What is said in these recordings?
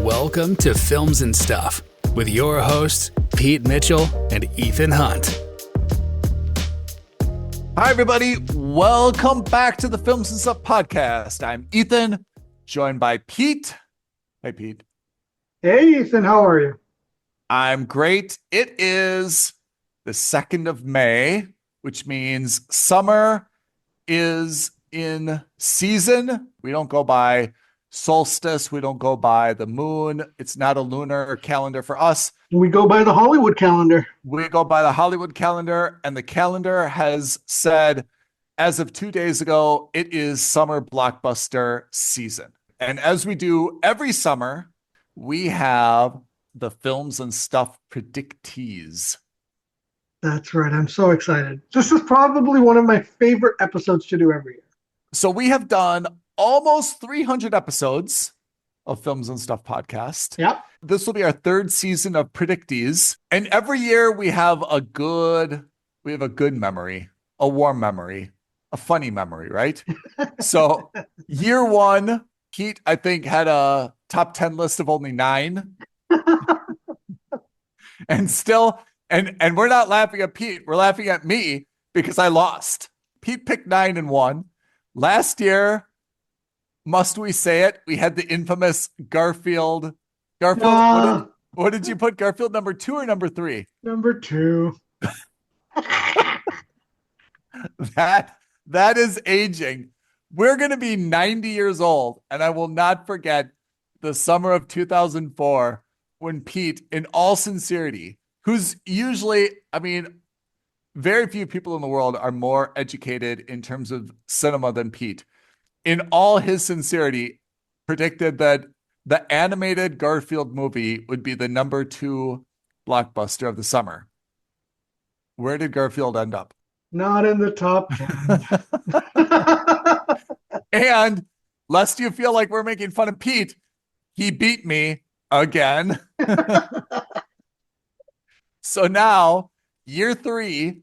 Welcome to Films and Stuff with your hosts, Pete Mitchell and Ethan Hunt. Hi, everybody. Welcome back to the Films and Stuff podcast. I'm Ethan, joined by Pete. Hey, Pete. Hey, Ethan. How are you? I'm great. It is the 2nd of May, which means summer is in season. We don't go by solstice. We don't go by the moon. It's not a lunar calendar for us. We go by the Hollywood calendar. We go by the Hollywood calendar, and the calendar has said, as of 2 days ago, it is summer blockbuster season. And as we do every summer, we have the Films and Stuff Predicties. That's right. I'm so excited. This is probably one of my favorite episodes to do every year. So we have done almost 300 episodes of Films and Stuff podcast. Yep. This will be our 3rd season of Predicties. And every year we have a good memory, a warm memory, a funny memory, right? So year 1, Pete, I think, had a top 10 list of only 9. And still, and we're not laughing at Pete, we're laughing at me because I lost. Pete picked 9 and won. Last year, must we say it? We had the infamous Garfield. What did you put? Garfield number 2 or number 3? Number 2. That is aging. We're going to be 90 years old, and I will not forget the summer of 2004 when Pete, in all sincerity, who's usually, very few people in the world are more educated in terms of cinema than Pete, in all his sincerity, predicted that the animated Garfield movie would be the number 2 blockbuster of the summer. Where did Garfield end up? Not in the top 10. And lest you feel like we're making fun of Pete, he beat me again. So now, year 3,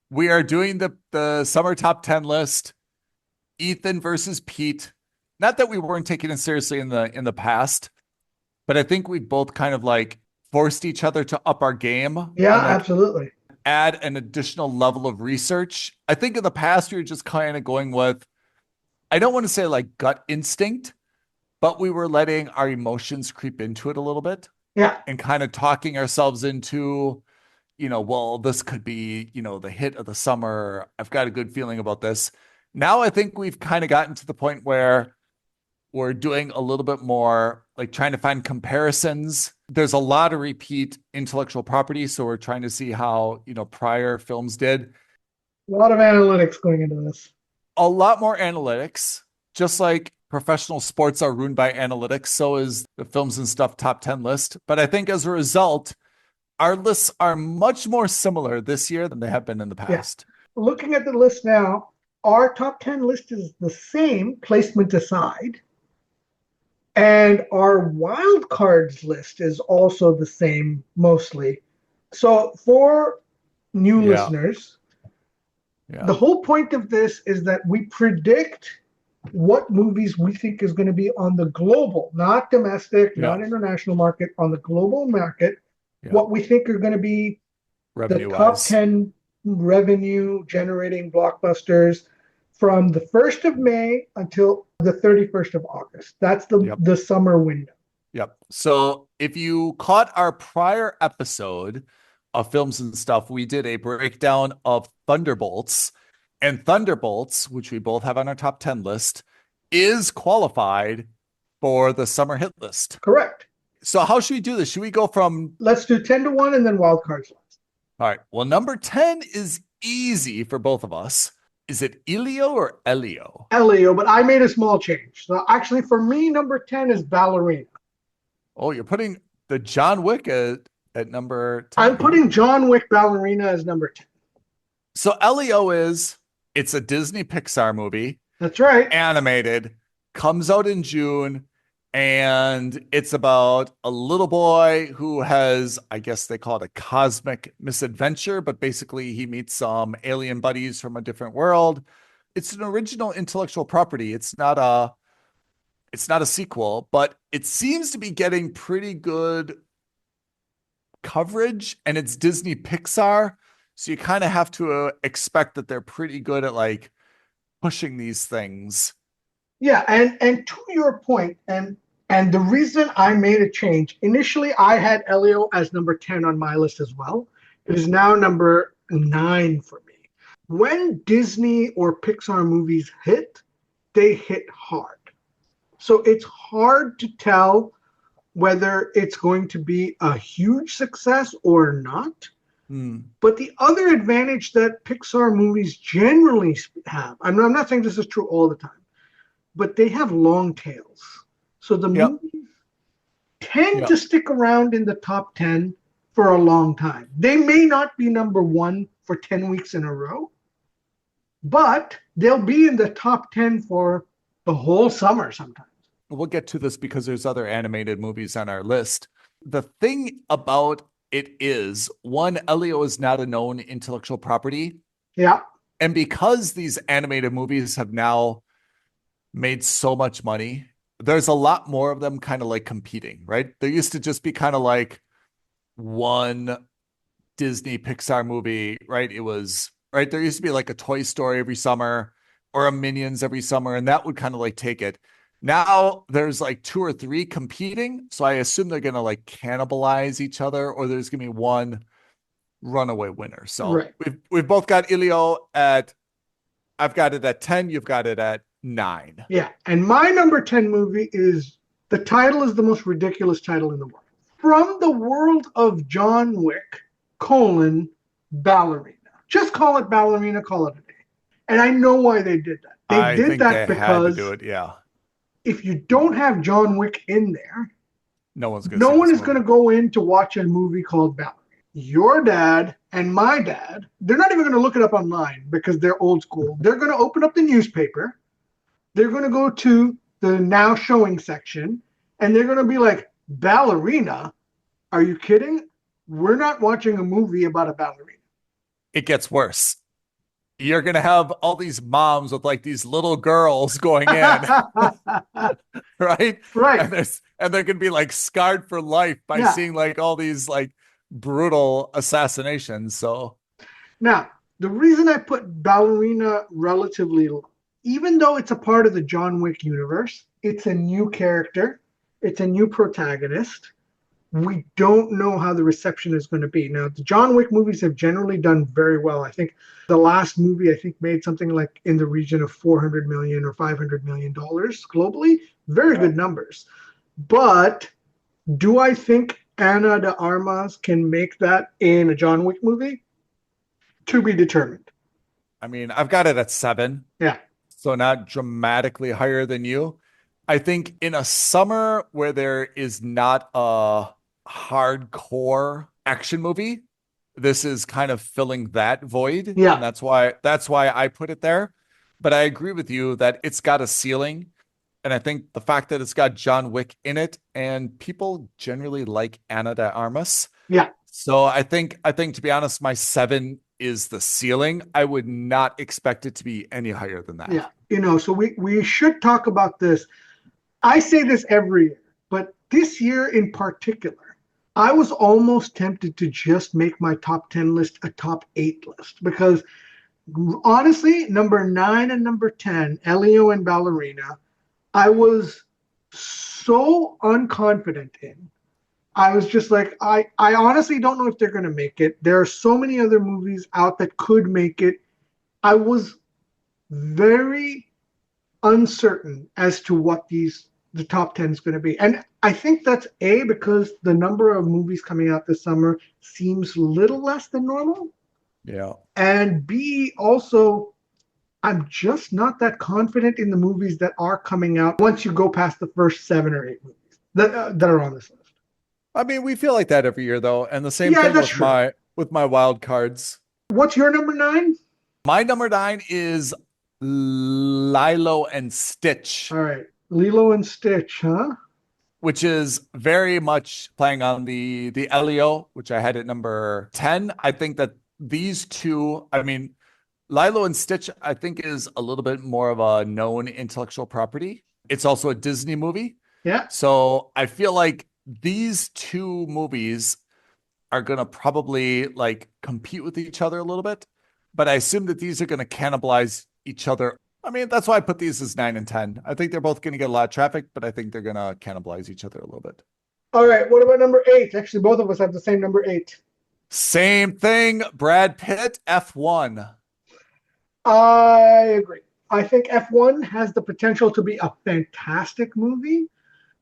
we are doing the summer top 10 list. Ethan versus Pete. Not that we weren't taking it seriously in the past, but I think we both kind of like forced each other to up our game. Yeah, absolutely. Add an additional level of research. I think in the past we were just kind of going with, I don't want to say like gut instinct, but we were letting our emotions creep into it a little bit. Yeah. And kind of talking ourselves into, well, this could be, the hit of the summer. I've got a good feeling about this. Now I think we've kind of gotten to the point where we're doing a little bit more, like trying to find comparisons. There's a lot of repeat intellectual property, so we're trying to see how, prior films did. A lot of analytics going into this. A lot more analytics, just like professional sports are ruined by analytics, so is the Films and Stuff top 10 list. But I think as a result, our lists are much more similar this year than they have been in the past. Yeah. Looking at the list now, our top 10 list is the same, placement aside. And our wild cards list is also the same, mostly. So for new listeners, the whole point of this is that we predict what movies we think is going to be on the global, not domestic, not international market, on the global market, what we think are going to be the top 10 revenue generating blockbusters from the 1st of May until the 31st of August. That's the summer window. Yep. So if you caught our prior episode of Films and Stuff, we did a breakdown of Thunderbolts. And Thunderbolts, which we both have on our top 10 list, is qualified for the summer hit list. Correct. So how should we do this? Should we go from... Let's do 10 to 1 and then wild cards last. All right. Well, number 10 is easy for both of us. Is it Elio or Elio? Elio, but I made a small change. So actually, for me, number 10 is Ballerina. Oh, you're putting the John Wick at number 10. I'm putting John Wick Ballerina as number 10. So Elio it's a Disney Pixar movie. That's right. Animated, comes out in June, and it's about a little boy who has, I guess they call it a cosmic misadventure, but basically he meets some alien buddies from a different world. It's an original intellectual property. It's not It's not a sequel, but it seems to be getting pretty good coverage, and it's Disney Pixar. So you kind of have to expect that they're pretty good at like pushing these things. Yeah, and to your point, and the reason I made a change, initially I had Elio as number 10 on my list as well. It is now number 9 for me. When Disney or Pixar movies hit, they hit hard. So it's hard to tell whether it's going to be a huge success or not. But the other advantage that Pixar movies generally have, I'm not saying this is true all the time, but they have long tails. So the movies tend to stick around in the top 10 for a long time. They may not be number 1 for 10 weeks in a row, but they'll be in the top 10 for the whole summer sometimes. We'll get to this because there's other animated movies on our list. The thing about it is, one, Elio is not a known intellectual property. Yeah. And because these animated movies have now made so much money, there's a lot more of them kind of like competing, right? There used to just be kind of like one Disney Pixar movie, right? It was, right? There used to be like a Toy Story every summer or a Minions every summer, and that would kind of like take it. Now there's like 2 or 3 competing. So I assume they're going to like cannibalize each other, or there's going to be one runaway winner. So we've both got Elio at, I've got it at 10. You've got it at 9. Yeah. And my number 10 movie is, the title is the most ridiculous title in the world. From the World of John Wick, Ballerina. Just call it Ballerina, call it a day. And I know why they did that. They did that because had to do it, if you don't have John Wick in there, no one is going to go in to watch a movie called Ballerina. Your dad and my dad, they're not even going to look it up online because they're old school. They're going to open up the newspaper. They're going to go to the now showing section, and they're going to be like, Ballerina? Are you kidding? We're not watching a movie about a ballerina. It gets worse. You're going to have all these moms with like these little girls going in, right? Right. And they're going to be like scarred for life by seeing like all these like brutal assassinations. So now, the reason I put Ballerina relatively low, even though it's a part of the John Wick universe, it's a new character, it's a new protagonist. We don't know how the reception is going to be. Now, the John Wick movies have generally done very well. I think the last movie, made something like in the region of $400 million or $500 million globally. Very good numbers. But do I think Ana de Armas can make that in a John Wick movie? To be determined. I mean, I've got it at 7. Yeah. So not dramatically higher than you. I think in a summer where there is not a hardcore action movie, this is kind of filling that void. Yeah. And that's why I put it there. But I agree with you that it's got a ceiling. And I think the fact that it's got John Wick in it, and people generally like Ana de Armas. Yeah. So I think to be honest, my 7 is the ceiling. I would not expect it to be any higher than that. Yeah. So we should talk about this. I say this every year, but this year in particular, I was almost tempted to just make my top 10 list a top 8 list, because honestly, number 9 and number 10, Elio and Ballerina, I was so unconfident in. I was just like, I honestly don't know if they're going to make it. There are so many other movies out that could make it. I was very uncertain as to what the top 10 is going to be. And I think that's A, because the number of movies coming out this summer seems a little less than normal. Yeah. And B, also, I'm just not that confident in the movies that are coming out once you go past the first 7 or 8 movies that are on this list. I mean, we feel like that every year, though. And the same thing with my wild cards. What's your number 9? My number 9 is Lilo and Stitch. All right. Lilo and Stitch, huh? Which is very much playing on the Elio, which I had at number 10. I think that these two, I mean, Lilo and Stitch, I think is a little bit more of a known intellectual property. it's also a Disney movie. Yeah. So I feel like these two movies are going to probably like compete with each other a little bit, but I assume that these are going to cannibalize each other. I mean, that's why I put these as 9 and 10. I think they're both going to get a lot of traffic, but I think they're going to cannibalize each other a little bit. All right. What about number 8? Actually, both of us have the same number 8. Same thing. Brad Pitt, F1. I agree. I think F1 has the potential to be a fantastic movie,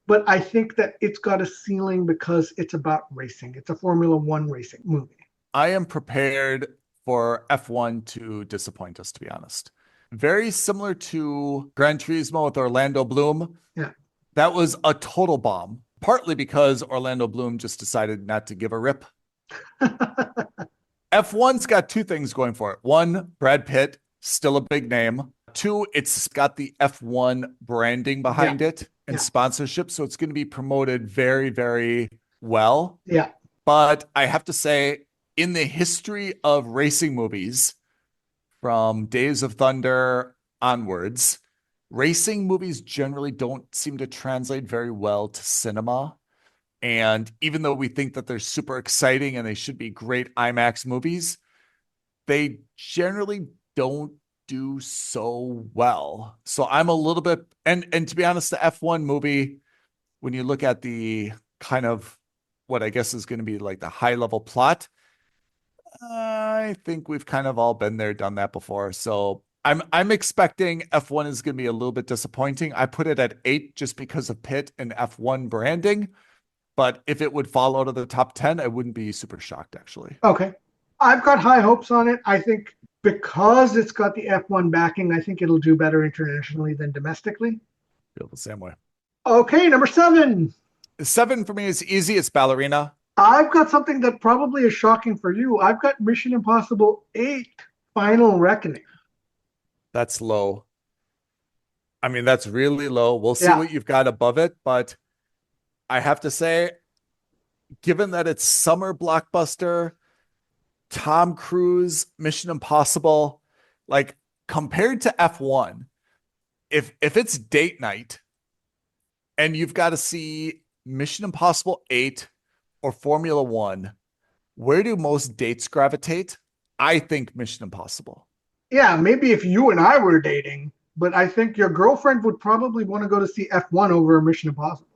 but I think that it's got a ceiling because it's about racing. It's a Formula One racing movie. I am prepared for F1 to disappoint us, to be honest. Very similar to Gran Turismo with Orlando Bloom. Yeah. That was a total bomb, partly because Orlando Bloom just decided not to give a rip. F1's got two things going for it. One, Brad Pitt, still a big name. Two, it's got the F1 branding behind it and sponsorship. So it's going to be promoted very, very well. Yeah. But I have to say, in the history of racing movies, from Days of Thunder onwards, racing movies generally don't seem to translate very well to cinema. And even though we think that they're super exciting and they should be great IMAX movies, they generally don't do so well. So I'm a little bit, and to be honest, the F1 movie, when you look at the kind of what I guess is going to be like the high level plot, I think we've kind of all been there, done that before. So I'm expecting F1 is going to be a little bit disappointing. I put it at 8 just because of Pitt and F1 branding. But if it would fall out of the top 10, I wouldn't be super shocked, actually. Okay. I've got high hopes on it. I think because it's got the F1 backing, I think it'll do better internationally than domestically. Feel the same way. Okay, number 7. 7 for me is easy. It's Ballerina. I've got something that probably is shocking for you. I've got Mission Impossible 8, Final Reckoning. That's low. I mean, that's really low. We'll see what you've got above it, but I have to say, given that it's summer blockbuster, Tom Cruise, Mission Impossible, like compared to F1, if it's date night and you've got to see Mission Impossible 8 or Formula One, where do most dates gravitate? I think Mission Impossible. Yeah, maybe if you and I were dating, but I think your girlfriend would probably want to go to see F1 over Mission Impossible.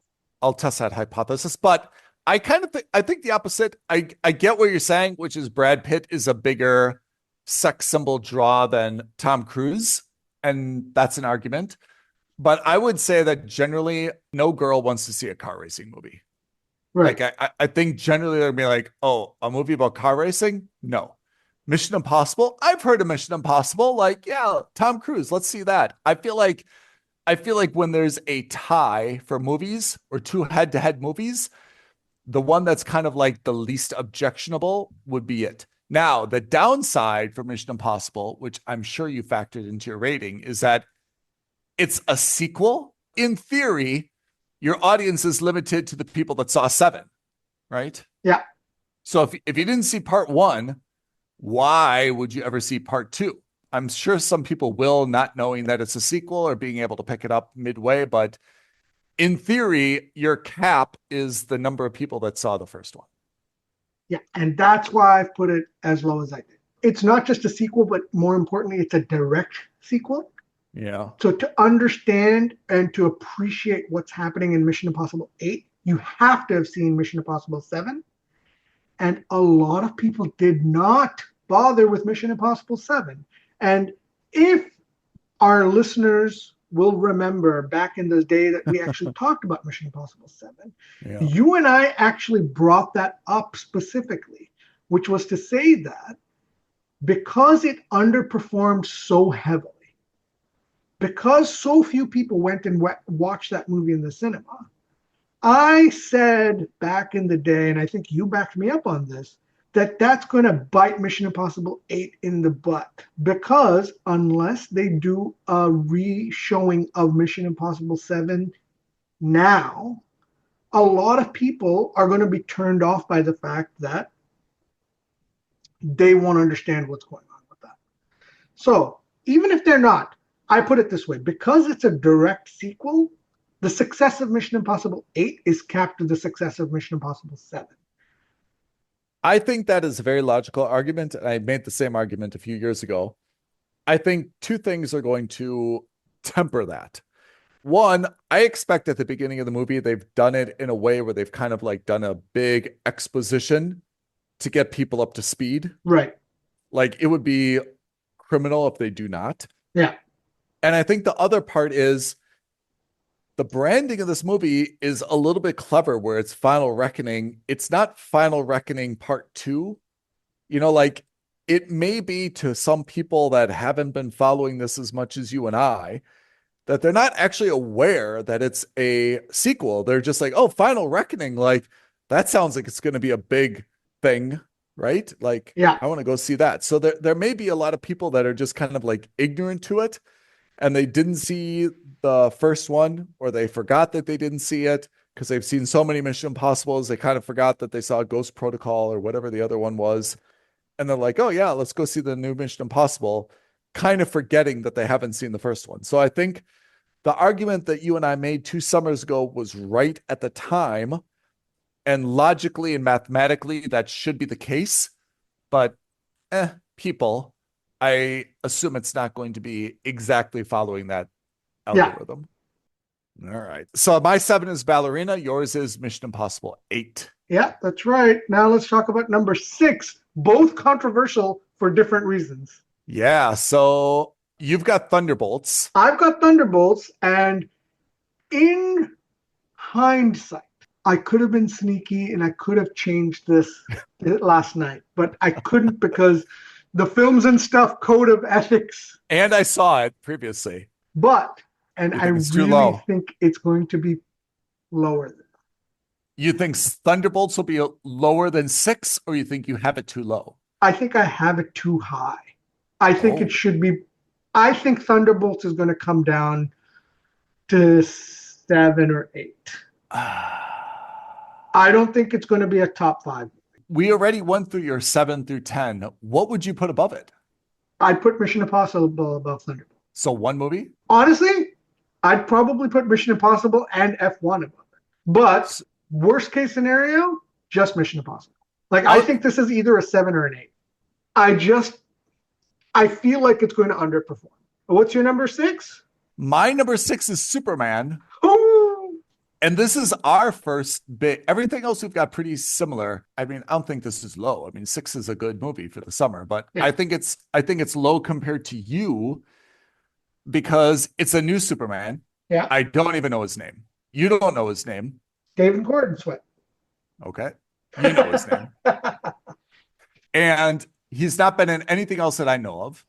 I'll test that hypothesis, but I think the opposite. I get what you're saying, which is Brad Pitt is a bigger sex symbol draw than Tom Cruise, and that's an argument. But I would say that generally no girl wants to see a car racing movie. Right. Like I think generally they'll be like, oh, a movie about car racing? No. Mission Impossible? I've heard of Mission Impossible. Like, yeah, Tom Cruise, let's see that. I feel like when there's a tie for movies or two head-to-head movies, the one that's kind of like the least objectionable would be it. Now, the downside for Mission Impossible, which I'm sure you factored into your rating, is that it's a sequel. In theory, your audience is limited to the people that saw 7, right? Yeah. So if you didn't see part 1, why would you ever see part 2? I'm sure some people will, not knowing that it's a sequel or being able to pick it up midway, but in theory, your cap is the number of people that saw the first one. Yeah, and that's why I've put it as low as I did. It's not just a sequel, but more importantly, it's a direct sequel. Yeah. So to understand and to appreciate what's happening in Mission Impossible 8, you have to have seen Mission Impossible 7. And a lot of people did not bother with Mission Impossible 7. And if our listeners will remember back in the day that we actually talked about Mission Impossible 7, you and I actually brought that up specifically, which was to say that because it underperformed so heavily, because so few people went and watched that movie in the cinema, I said back in the day, and I think you backed me up on this, that's going to bite Mission Impossible 8 in the butt, because unless they do a re-showing of Mission Impossible 7 now, a lot of people are going to be turned off by the fact that they won't understand what's going on with that. So even if they're not, I put it this way, because it's a direct sequel, The success of Mission Impossible 8 is capped to the success of Mission Impossible 7. I think that is a very logical argument, and I made the same argument a few years ago. I think two things are going to temper that. One, I expect at the beginning of the movie, they've done it in a way where they've kind of like done a big exposition to get people up to speed. Right. Like it would be criminal if they do not. Yeah. And I think the other part is the branding of this movie is a little bit clever where it's Final Reckoning. It's not Final Reckoning Part 2. You know, like it may be to some people that haven't been following this as much as you and I, that they're not actually aware that it's a sequel. They're just like, oh, Final Reckoning. Like that sounds like it's going to be a big thing, right? Like, yeah, I want to go see that. So there may be a lot of people that are just kind of like ignorant to it and they didn't see the first one or they forgot that they didn't see it because they've seen so many Mission Impossibles. They kind of forgot that they saw Ghost Protocol or whatever the other one was. And they're like, oh yeah, let's go see the new Mission Impossible, kind of forgetting that they haven't seen the first one. So I think the argument that you and I made 2 summers ago was right at the time. And logically and mathematically, that should be the case. But people, I assume it's not going to be exactly following that algorithm. Yeah. All right. So my 7 is Ballerina. Yours is Mission Impossible 8. Yeah, that's right. Now let's talk about number 6, both controversial for different reasons. Yeah. So you've got Thunderbolts. I've got Thunderbolts, and in hindsight, I could have been sneaky and I could have changed this last night, but I couldn't because the Films and Stuff Code of Ethics. And I saw it previously. But, and I really think it's going to be lower than that. You think Thunderbolts will be lower than 6, or you think you have it too low? I think I have it too high. I think it should be, I think Thunderbolts is going to come down to 7 or 8. I don't think it's going to be a top 5. We already went through your 7 through 10. What would you put above it? I'd put Mission Impossible above Thunderbolts. So one movie? Honestly, I'd probably put Mission Impossible and F1 above it. But worst case scenario, just Mission Impossible. Like, I think this is either a 7 or an 8. I feel like it's going to underperform. What's your number 6? My number 6 is Superman. Ooh. And this is our first bit. Everything else we've got pretty similar. I mean, I don't think this is low. I mean, 6 is a good movie for the summer, but yeah. I think it's low compared to you because it's a new Superman. Yeah. I don't even know his name. You don't know his name. David Gordon Sweat. Okay. You know his name. And he's not been in anything else that I know of.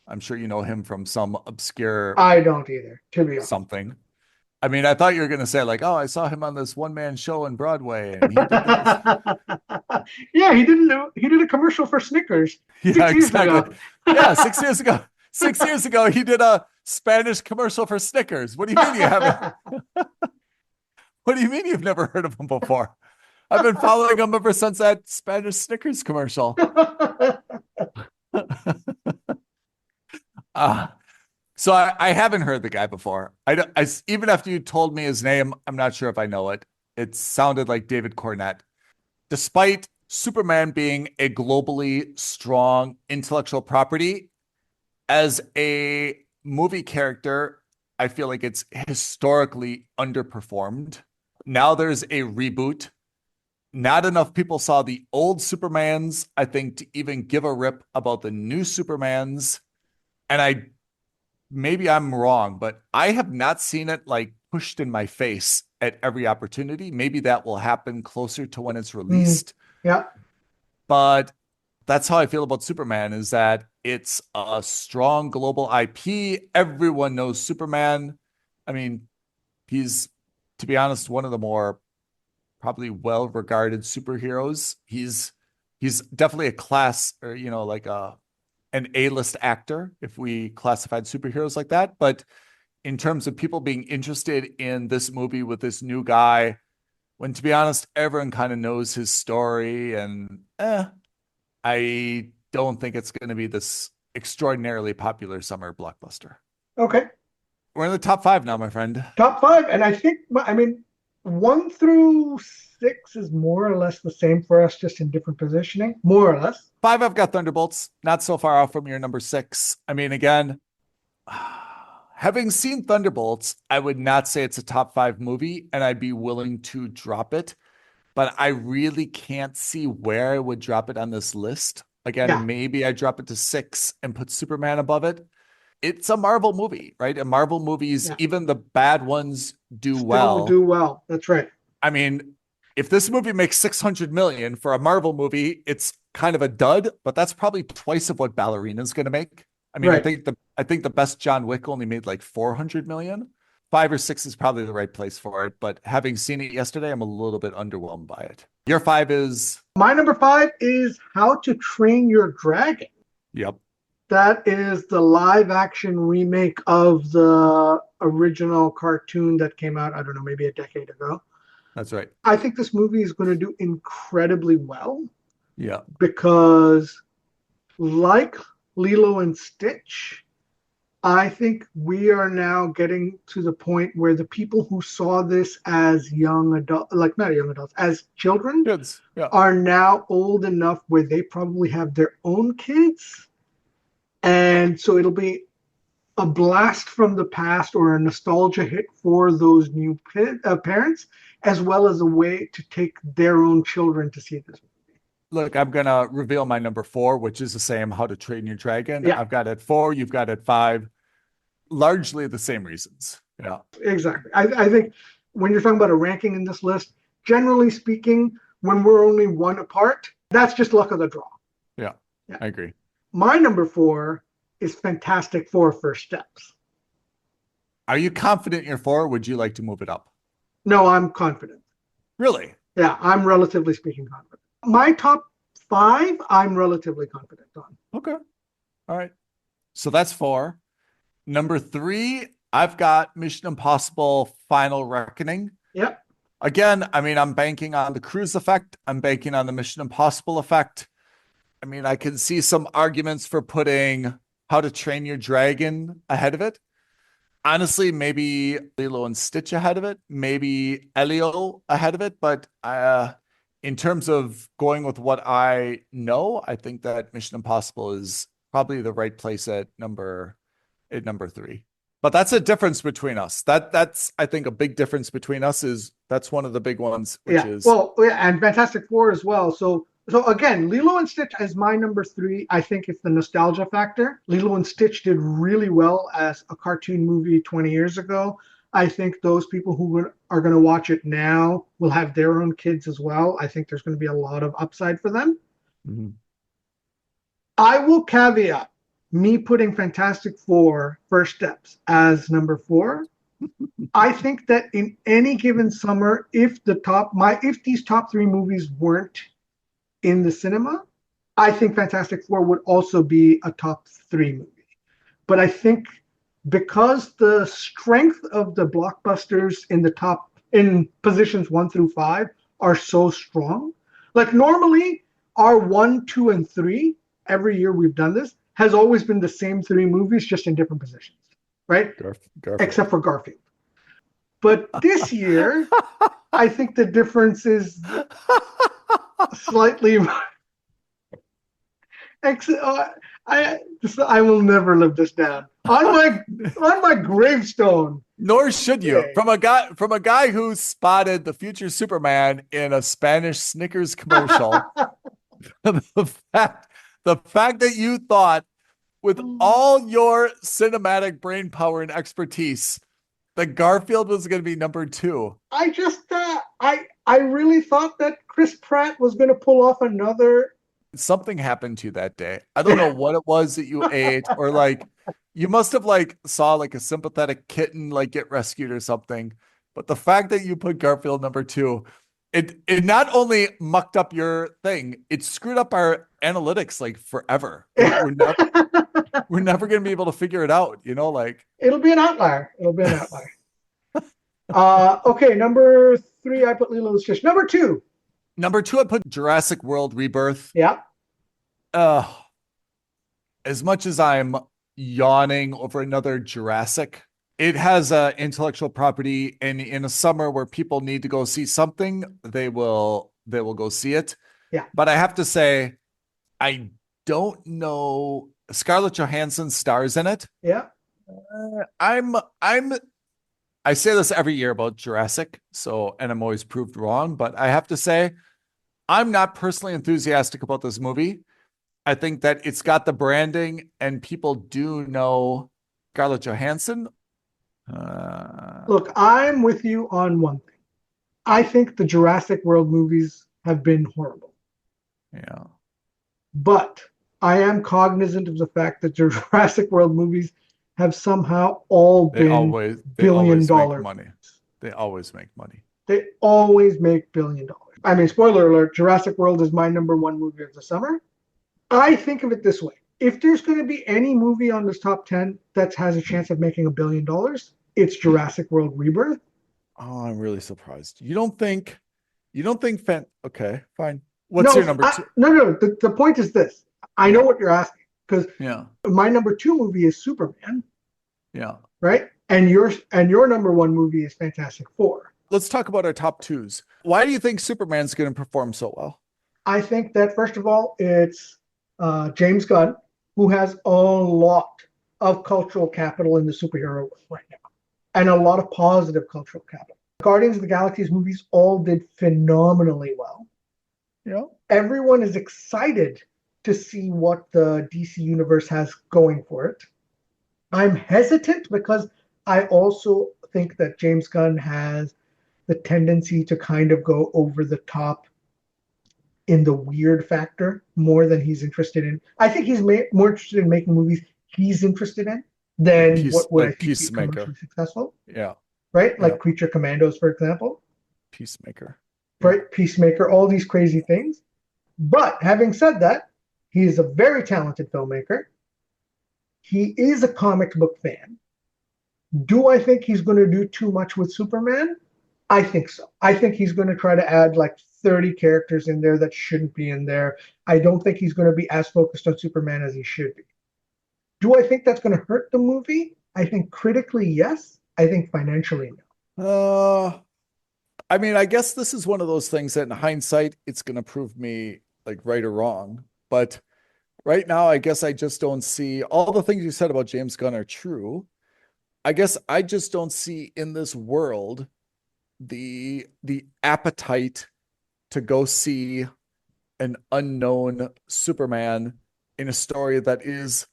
I'm sure you know him from some obscure. I don't either, to be honest. Something. I mean, I thought you were going to say like, oh, I saw him on this one-man show in Broadway. And he did this. Yeah, he did a commercial for Snickers. Yeah, exactly. Yeah, 6 years ago. 6 years ago, he did a Spanish commercial for Snickers. What do you mean you haven't? What do you mean you've never heard of him before? I've been following him ever since that Spanish Snickers commercial. So I haven't heard the guy before. I even after you told me his name, I'm not sure if I know it. It sounded like David Cornett. Despite Superman being a globally strong intellectual property, as a movie character, I feel like it's historically underperformed. Now there's a reboot. Not enough people saw the old Supermans, I think, to even give a rip about the new Supermans. And maybe I'm wrong, but I have not seen it like pushed in my face at every opportunity. Maybe that will happen closer to when it's released. Yeah. But that's how I feel about Superman, is that it's a strong global IP. Everyone knows Superman. I mean, he's, to be honest, one of the more probably well-regarded superheroes. He's definitely a class, or, you know, like an A-list actor, if we classified superheroes like that. But in terms of people being interested in this movie with this new guy, when, to be honest, everyone kind of knows his story, and I don't think it's going to be this extraordinarily popular summer blockbuster. Okay. We're in the top 5 now, my friend. Top 5, and I think, I mean, 1 through 6 is more or less the same for us, just in different positioning, more or less. 5, I've got Thunderbolts, not so far off from your number 6. I mean, again, having seen Thunderbolts, I would not say it's a top 5 movie, and I'd be willing to drop it, but I really can't see where I would drop it on this list. Again, Yeah. maybe I drop it to 6 and put Superman above it. It's a Marvel movie, right? And Marvel movies, Yeah. even the bad ones, do Still well. do well. That's right. I mean, if this movie makes 600 million for a Marvel movie, it's kind of a dud, but that's probably twice of what Ballerina's going to make. I mean, Right. I think the best John Wick only made like 400 million. 5 or 6 is probably the right place for it, but having seen it yesterday, I'm a little bit underwhelmed by it. Your 5 is? My number 5 is How to Train Your Dragon. Yep. That is the live action remake of the original cartoon that came out, I don't know, maybe a decade ago. That's right. I think this movie is going to do incredibly well. Yeah. Because, like Lilo and Stitch, I think we are now getting to the point where the people who saw this as young adults, like not young adults, as children, Kids. Yeah. are now old enough where they probably have their own kids. And so it'll be a blast from the past or a nostalgia hit for those new parents, as well as a way to take their own children to see this movie. Look, I'm going to reveal my number 4, which is the same, How to Train Your Dragon. Yeah. I've got it 4, you've got it 5. Largely the same reasons. Yeah. Exactly. I think when you're talking about a ranking in this list, generally speaking, when we're only 1 apart, that's just luck of the draw. Yeah. I agree. My number 4 is Fantastic Four First Steps. Are you confident in your 4? Or would you like to move it up? No, I'm confident. Really? Yeah, I'm relatively speaking confident. My top 5, I'm relatively confident on. Okay. All right. So that's 4. Number 3, I've got Mission Impossible Final Reckoning. Yep. Again, I mean, I'm banking on the Cruise effect. I'm banking on the Mission Impossible effect. I mean, I can see some arguments for putting How to Train Your Dragon ahead of it. Honestly, maybe Lilo and Stitch ahead of it. Maybe Elio ahead of it. But in terms of going with what I know, I think that Mission Impossible is probably the right place at number 3. But that's a difference between us. That's I think a big difference between us is that's one of the big ones, which is and Fantastic Four as well. So again, Lilo and Stitch is my number 3. I think it's the nostalgia factor. Lilo and Stitch did really well as a cartoon movie 20 years ago. I think those people who are going to watch it now will have their own kids as well. I think there's going to be a lot of upside for them. Mm-hmm. I will caveat me putting Fantastic Four First Steps as number 4. I think that in any given summer, if these top 3 movies weren't in the cinema, I think Fantastic Four would also be a top 3 movie. But I think because the strength of the blockbusters in positions 1 through 5 are so strong, like normally our 1, 2, and 3, every year we've done this, has always been the same 3 movies, just in different positions, right? Garfield. Except for Garfield. But this year, I think the difference is slightly. I will never live this down. On my gravestone. Nor should you. Okay. From a guy who spotted the future Superman in a Spanish Snickers commercial. the fact that you thought, with all your cinematic brain power and expertise, that Garfield was going to be number 2. I just I really thought that Chris Pratt was going to pull off another. Something happened to you that day. I don't know what it was that you ate, or like you must have like saw like a sympathetic kitten like get rescued or something. But the fact that you put Garfield number 2, it not only mucked up your thing, it screwed up our analytics like forever. We're never going to be able to figure it out, like It'll be an outlier. Okay, number 3, I put Lilo and Stitch. Number 2, I put Jurassic World Rebirth. Yeah. As much as I'm yawning over another Jurassic, it has intellectual property, and in a summer where people need to go see something, they will go see it. Yeah. But I have to say, I don't know. Scarlett Johansson stars in it. Yeah. I say this every year about Jurassic, and I'm always proved wrong, but I have to say, I'm not personally enthusiastic about this movie. I think that it's got the branding and people do know Scarlett Johansson. Look, I'm with you on one thing. I think the Jurassic World movies have been horrible. Yeah. But I am cognizant of the fact that the Jurassic World movies have somehow all They been always billion-dollar make money. They always make money. They always make $1 billion. I mean, spoiler alert, Jurassic World is my #1 movie of the summer. I think of it this way. If there's going to be any movie on this top 10 that has a chance of making $1 billion, it's Jurassic World Rebirth. Oh, I'm really surprised. You don't think okay, fine. What's your number two? No. The point is this. I know what you're asking because my #2 movie is Superman. Yeah. Right? And your #1 movie is Fantastic Four. Let's talk about our top twos. Why do you think Superman's going to perform so well? I think that, first of all, it's James Gunn, who has a lot of cultural capital in the superhero world right now, and a lot of positive cultural capital. Guardians of the Galaxy's movies all did phenomenally well. Yeah. Everyone is excited to see what the DC universe has going for it. I'm hesitant because I also think that James Gunn has the tendency to kind of go over the top in the weird factor more than he's interested in. I think he's more interested in making movies he's interested in than what would I think be commercially successful. Yeah. Right? Like Creature Commandos, for example. Peacemaker. Right? Peacemaker, all these crazy things. But having said that, he is a very talented filmmaker. He is a comic book fan. Do I think he's going to do too much with Superman? I think so. I think he's going to try to add like 30 characters in there that shouldn't be in there. I don't think he's going to be as focused on Superman as he should be. Do I think that's going to hurt the movie? I think critically, yes. I think financially, no. I mean, I guess this is one of those things that in hindsight, it's going to prove me like right or wrong. But right now, I guess I just don't see all the things you said about James Gunn are true. I guess I just don't see in this world the appetite to go see an unknown Superman in a story that is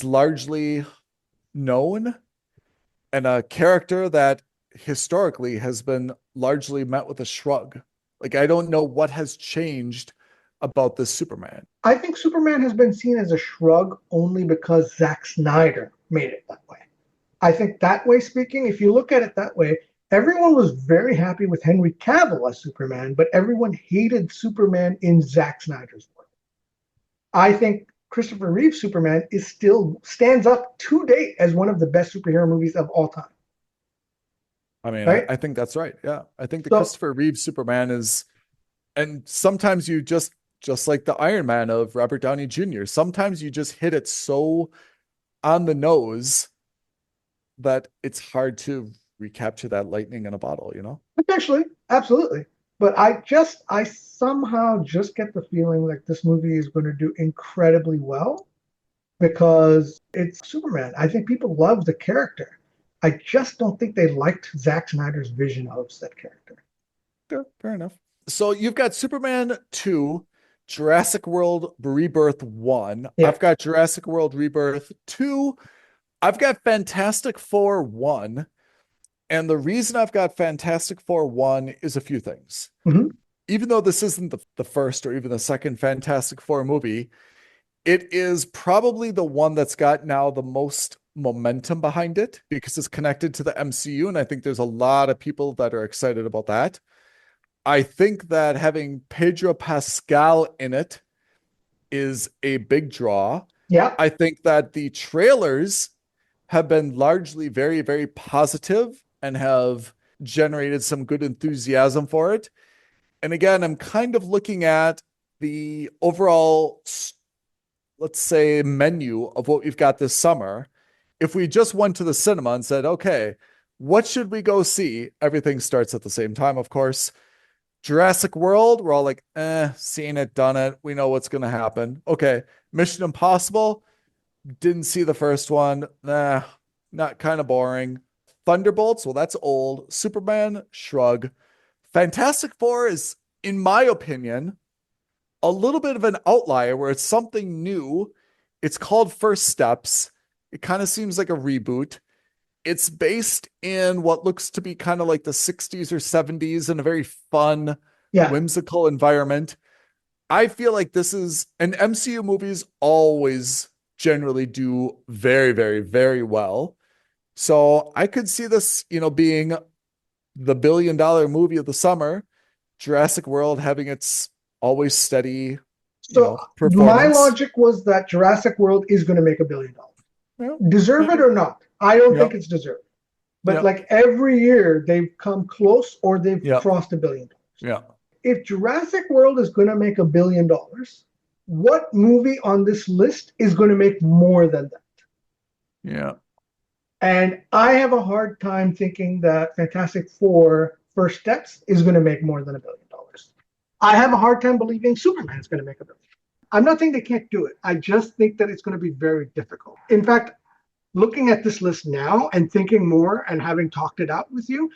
largely known and a character that historically has been largely met with a shrug. Like, I don't know what has changed about this Superman. I think Superman has been seen as a shrug only because Zack Snyder made it that way. I think that way speaking, if you look at it that way, everyone was very happy with Henry Cavill as Superman, but everyone hated Superman in Zack Snyder's world. I think Christopher Reeve's Superman stands up to date as one of the best superhero movies of all time. I mean, right? I think that's right. Yeah. I think the Christopher Reeve Superman is, and sometimes you just like the Iron Man of Robert Downey Jr., sometimes you just hit it so on the nose that it's hard to recapture that lightning in a bottle, you know? Potentially. Absolutely. But I somehow just get the feeling like this movie is going to do incredibly well because it's Superman. I think people love the character. I just don't think they liked Zack Snyder's vision of said character. Yeah, fair enough. So you've got Superman 2, Jurassic World Rebirth 1. Yeah. I've got Jurassic World Rebirth 2. I've got Fantastic Four 1. And the reason I've got Fantastic Four 1 is a few things. Mm-hmm. Even though this isn't the first or even the second Fantastic Four movie, it is probably the one that's got now the most momentum behind it because it's connected to the MCU. And I think there's a lot of people that are excited about that. I think that having Pedro Pascal in it is a big draw. Yeah. I think that the trailers have been largely very, very positive and have generated some good enthusiasm for it. And again, I'm kind of looking at the overall, let's say, menu of what we've got this summer. if we just went to the cinema and said, okay, what should we go see? Everything starts at the same time, of course. Jurassic World, we're all like, seen it, done it. We know what's going to happen. Okay. Mission Impossible, didn't see the first one. Nah, not kind of boring. Thunderbolts, well, that's old. Superman, shrug. Fantastic Four is, in my opinion, a little bit of an outlier where it's something new. It's called First Steps. It kind of seems like a reboot. It's based in what looks to be kind of like the 60s or 70s in a very fun, whimsical environment. I feel like this is, and MCU movies always generally do very, very, very well. So I could see this, being the $1 billion movie of the summer. Jurassic World having its always steady, performance. My logic was that Jurassic World is going to make $1 billion. Yeah. Deserve it or not? I don't think it's deserved. But like every year they've come close or they've crossed $1 billion. Yeah. If Jurassic World is going to make $1 billion, what movie on this list is going to make more than that? Yeah. And I have a hard time thinking that Fantastic Four First Steps is going to make more than $1 billion. I have a hard time believing Superman is going to make $1 billion. I'm not saying they can't do it. I just think that it's going to be very difficult. In fact, looking at this list now and thinking more and having talked it out with you,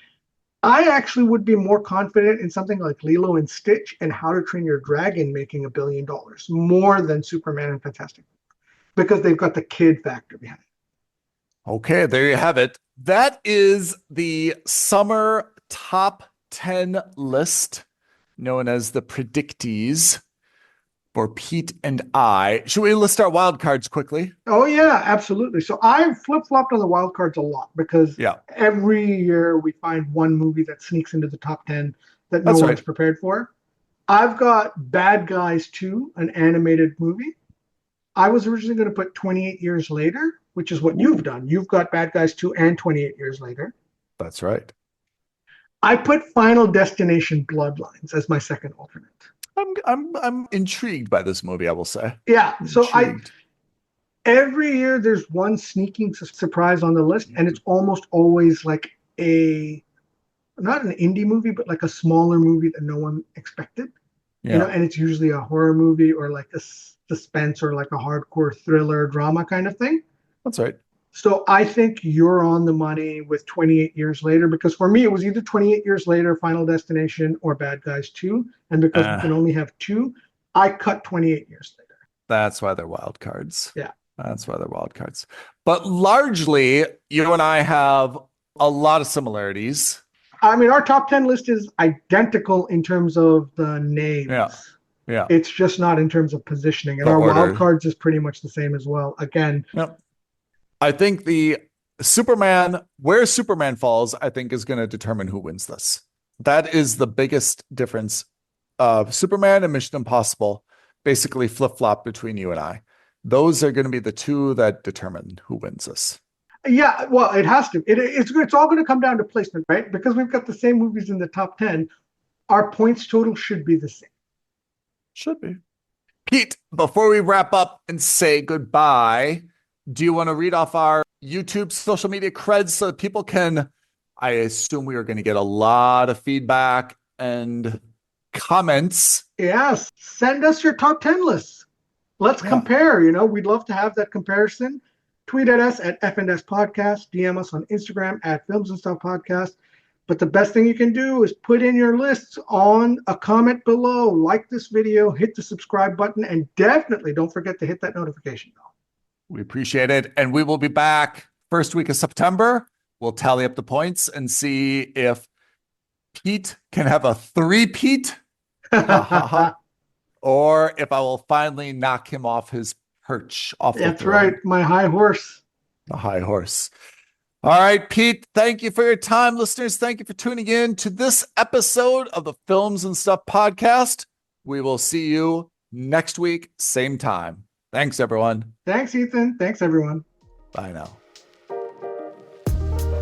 I actually would be more confident in something like Lilo and Stitch and How to Train Your Dragon making $1 billion more than Superman and Fantastic Four, because they've got the kid factor behind it. Okay, there you have it. That is the summer top 10 list known as the Predicties for Pete and I. Should we list our wild cards quickly? Oh, yeah, absolutely. So I flip-flopped on the wild cards a lot because every year we find one movie that sneaks into the top 10 that no one's prepared for. I've got Bad Guys 2, an animated movie. I was originally going to put 28 Years Later, which is what you've done. You've got Bad Guys 2 and 28 Years Later. That's right. I put Final Destination Bloodlines as my second alternate. I'm intrigued by this movie, I will say. Yeah, so every year there's one sneaking surprise on the list, and it's almost always like not an indie movie, but like a smaller movie that no one expected. Yeah. And it's usually a horror movie or like a suspense or like a hardcore thriller drama kind of thing. That's right. So I think you're on the money with 28 Years Later, because for me, it was either 28 Years Later, Final Destination, or Bad Guys 2. And because we can only have two, I cut 28 Years Later. That's why they're wild cards. Yeah. That's why they're wild cards. But largely, you and I have a lot of similarities. I mean, our top 10 list is identical in terms of the names. Yeah. It's just not in terms of positioning. And our wild cards is pretty much the same as well. Again. Yep. I think where Superman falls, I think is going to determine who wins this. That is the biggest difference. Superman and Mission Impossible basically flip-flop between you and I. Those are going to be the two that determine who wins this. Yeah, well, it has to. It's all going to come down to placement, right? Because we've got the same movies in the top 10. Our points total should be the same. Should be. Pete, before we wrap up and say goodbye, do you want to read off our YouTube social media creds so that people can, I assume we are going to get a lot of feedback and comments. Yes. Send us your top 10 lists. Let's compare. We'd love to have that comparison. Tweet at us at FNS Podcast. DM us on Instagram at Films and Stuff Podcast. But the best thing you can do is put in your lists on a comment below. Like this video, hit the subscribe button, and definitely don't forget to hit that notification bell. We appreciate it. And we will be back first week of September. We'll tally up the points and see if Pete can have a three-peat or if I will finally knock him off his perch. That's right. My high horse. The high horse. All right, Pete, thank you for your time. Listeners, thank you for tuning in to this episode of the Films and Stuff Podcast. We will see you next week, same time. Thanks, everyone. Thanks, Ethan. Thanks, everyone. Bye now.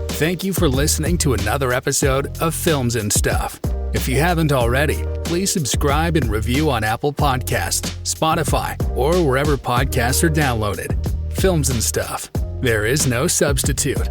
Thank you for listening to another episode of Films and Stuff. If you haven't already, please subscribe and review on Apple Podcasts, Spotify, or wherever podcasts are downloaded. Films and Stuff. There is no substitute.